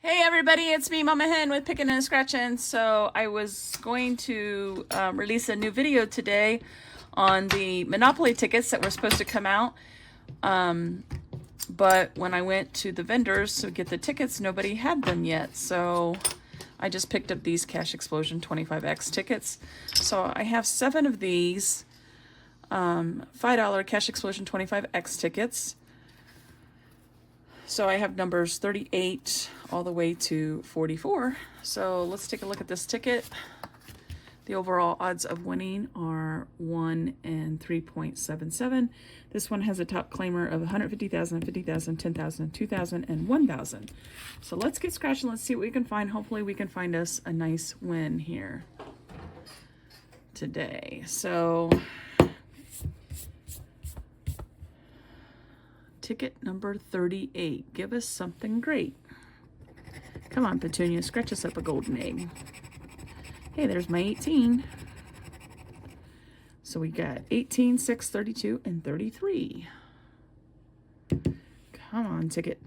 Hey everybody, it's me, Mama Hen with picknandascratchoff. So I was going to release a new video today on the Monopoly tickets that were supposed to come out. But when I went to the vendors to get the tickets, nobody had them yet. So I just picked up these Cash Explosion 25X tickets. So I have 7 of these $5 Cash Explosion 25X tickets. So I have numbers 38 all the way to 44. So let's take a look at this ticket. The overall odds of winning are 1 in 3.77. This one has a top claimer of 150,000, 50,000, 10,000, 2,000, and 1,000. So let's get scratching. Let's see what we can find. Hopefully we can find us a nice win here today. So ticket number 38. Give us something great. Come on, Petunia, scratch us up a golden egg. Hey, there's my 18. So we got 18, 6, 32, and 33. Come on, ticket.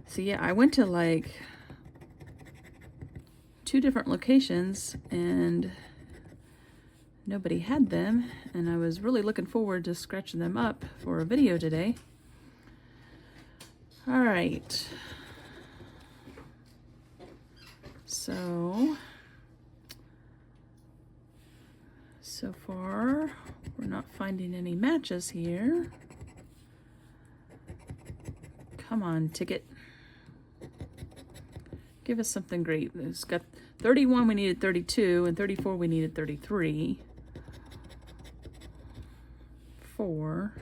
So yeah, I went to like 2 different locations and nobody had them, and I was really looking forward to scratching them up for a video today. All right. So far, we're not finding any matches here. Come on, ticket. Give us something great. It's got 31, we needed 32, and 34, we needed 33. 4,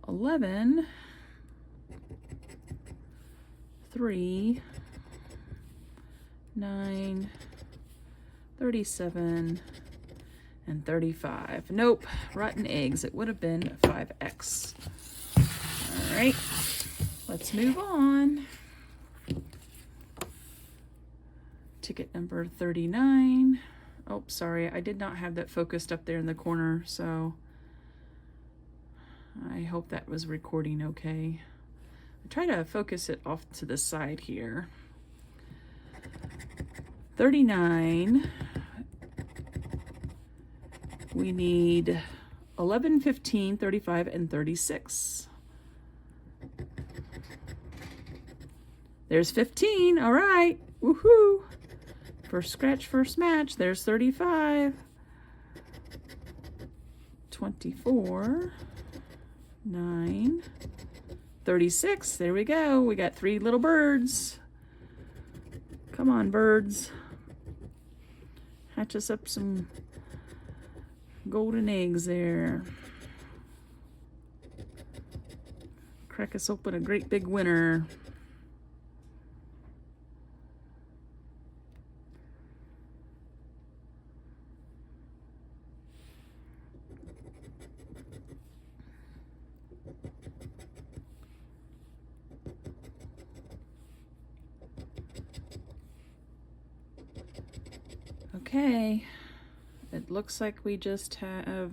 11, 3, 9, 37, and 35. Nope, rotten eggs. It would have been 5X. All right, let's move on. Ticket number 39. Oh, sorry, I did not have that focused up there in the corner, so I hope that was recording okay. I try to focus it off to the side here. 39. We need 11, 15, 35, and 36. There's 15. All right. Woohoo. First scratch, first match. There's 35. 24. 9. 36. There we go. We got 3 little birds. Come on, birds. Hatch us up some golden eggs there. Crack us open a great big winner. Okay, it looks like we just have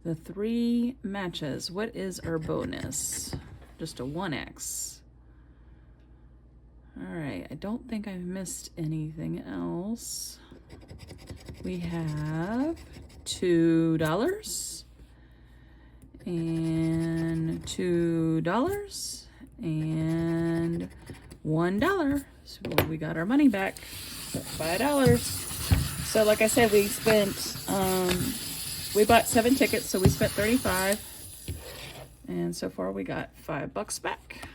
the 3 matches. What is our bonus? Just a 1X. All right, I don't think I've missed anything else. We have $2 and $2 and $1. So we got our money back. $5. So like I said, we spent, we bought 7 tickets, so we spent 35. And so far we got $5 back.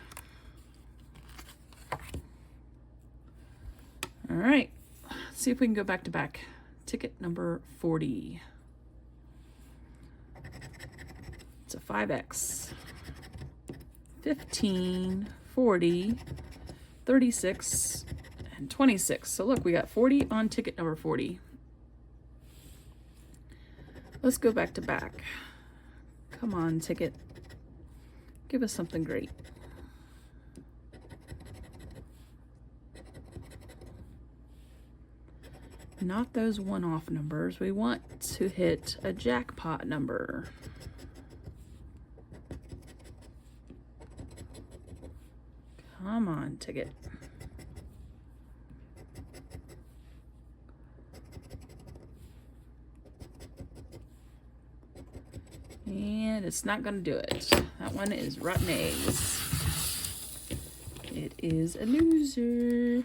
All right, let's see if we can go back to back. Ticket number 40. It's a 5X. 15, 40, 36, and 26. So look, we got 40 on ticket number 40. Let's go back to back. Come on, ticket. Give us something great. Not those one-off numbers. We want to hit a jackpot number. Come on, ticket. And it's not going to do it. That one is rotten eggs. It is a loser.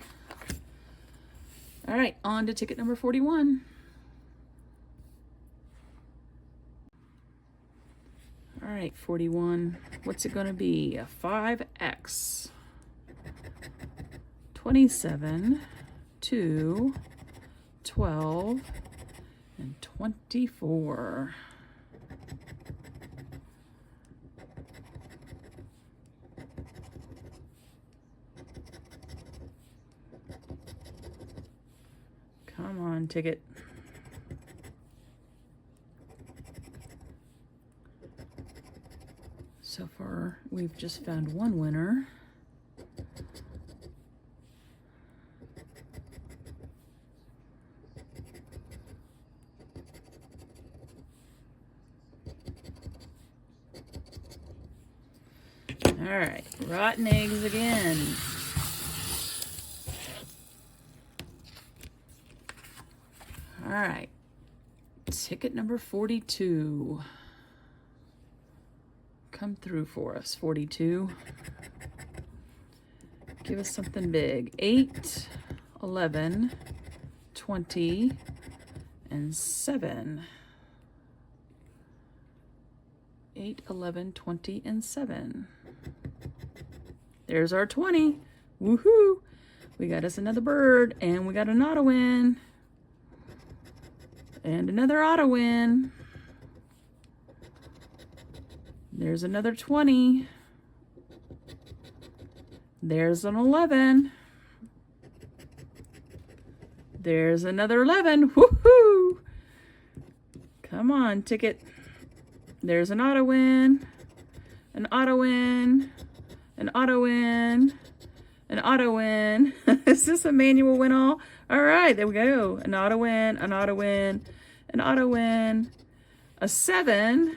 All right, on to ticket number 41. All right, 41. What's it going to be? A 5X. 27, 2, 12, and 24. Come on, ticket. So far, we've just found one winner. All right, rotten eggs again. All right, ticket number 42. Come through for us, 42. Give us something big. 8, 11, 20, and 7. 8, 11, 20, and 7. There's our 20. Woohoo! We got us another bird, and we got an auto win. And another auto win. There's another 20. There's an 11. There's another 11. Woohoo! Come on, ticket. There's an auto win. An auto win. An auto win. An auto win. Is this a manual win all? All right, there we go. An auto win, an auto win, an auto win, a 7,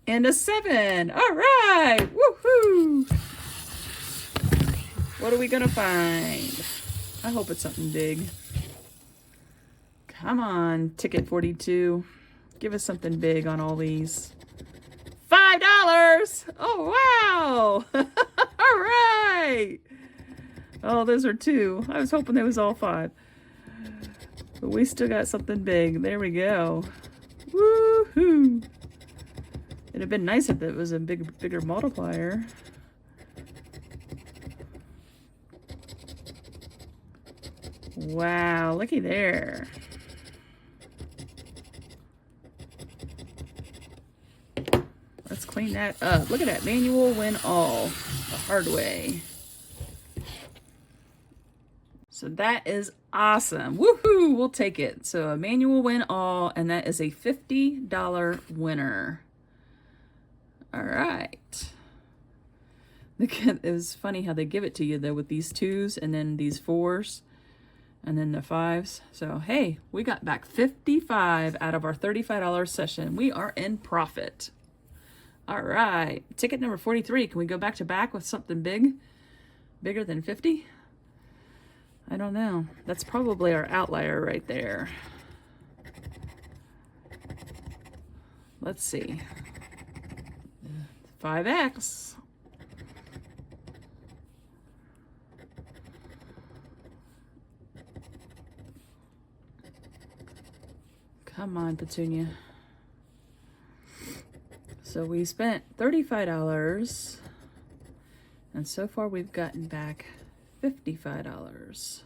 and a 7. All right, woohoo! What are we gonna find? I hope it's something big. Come on, ticket 42. Give us something big on all these. $5! Oh, wow! All right! Oh, those are 2. I was hoping they was all 5. But we still got something big. There we go. Woohoo! It'd have been nice if it was a bigger multiplier. Wow, looky there. Let's clean that up. Look at that. Manual win all. The hard way. So that is awesome. Woohoo! We'll take it. So a manual win all, and that is a $50 winner. All right. It was funny how they give it to you though with these 2s and then these 4s and then the 5s. So hey, we got back 55 out of our $35 session. We are in profit. All right. Ticket number 43. Can we go back to back with something big? Bigger than 50? I don't know. That's probably our outlier right there. Let's see. 5X. Come on, Petunia. So we spent $35, and so far we've gotten back $55.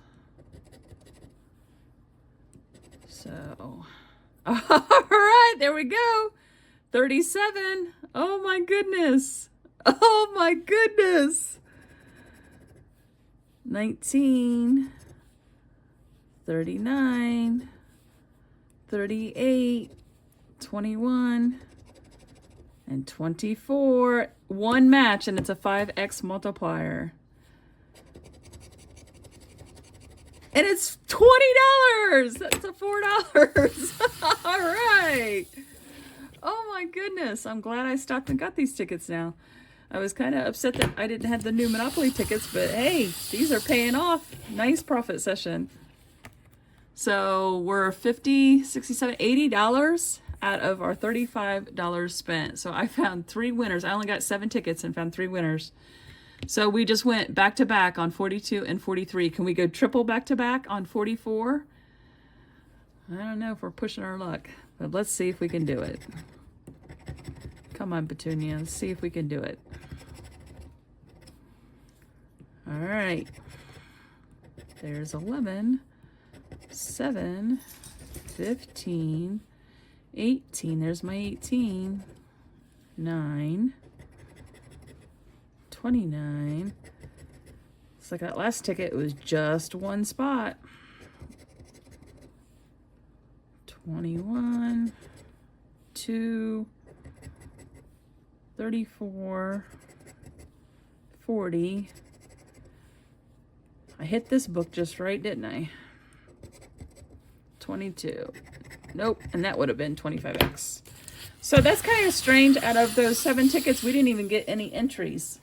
So, all right, there we go. 37. Oh my goodness. Oh my goodness. 19, 39, 38, 21, and 24. One match, and it's a 5X multiplier. And it's $20. That's a $4. All right. Oh my goodness. I'm glad I stopped and got these tickets now. I was kind of upset that I didn't have the new Monopoly tickets, but hey, these are paying off. Nice profit session. So we're $50, $67, $80 out of our $35 spent. So I found 3 winners. I only got 7 tickets and found 3 winners. So we just went back to back on 42 and 43. Can we go triple back to back on 44? I don't know if we're pushing our luck, but let's see if we can do it. Come on, Petunia. Let's see if we can do it. All right. There's 11, 7, 15, 18. There's my 18. 9, 29. It's like that last ticket was just 1 spot. 21, 2, 34, 40. I hit this book just right, didn't I? 22. Nope, and that would have been 25x. So that's kind of strange. Out of those 7 tickets, we didn't even get any entries.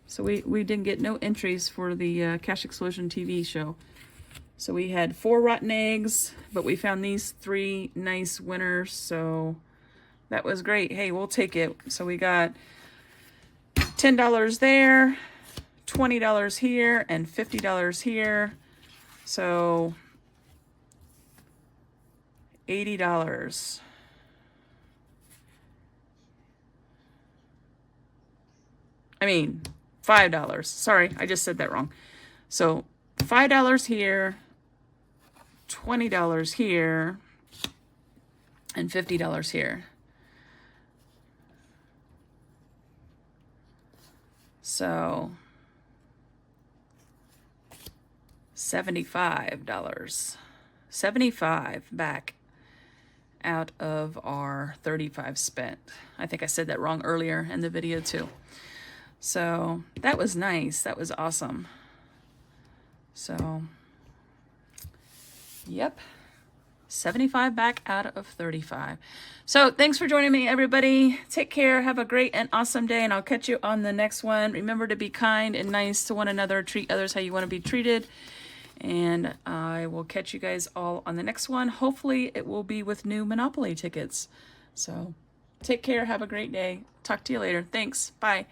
So we didn't get no entries for the Cash Explosion TV show. So we had 4 rotten eggs, but we found these 3 nice winners. So that was great. Hey, we'll take it. So we got $10 there, $20 here, and $50 here. So $80. I mean, $5. Sorry, I just said that wrong. So $5 here, $20 here, and $50 here. So $75. 75 back out of our 35 spent. I think I said that wrong earlier in the video too. So that was nice. That was awesome. So, yep. 75 back out of 35. So thanks for joining me, everybody. Take care. Have a great and awesome day, and I'll catch you on the next one. Remember to be kind and nice to one another. Treat others how you want to be treated. And I will catch you guys all on the next one. Hopefully it will be with new Monopoly tickets. So take care. Have a great day. Talk to you later. Thanks. Bye.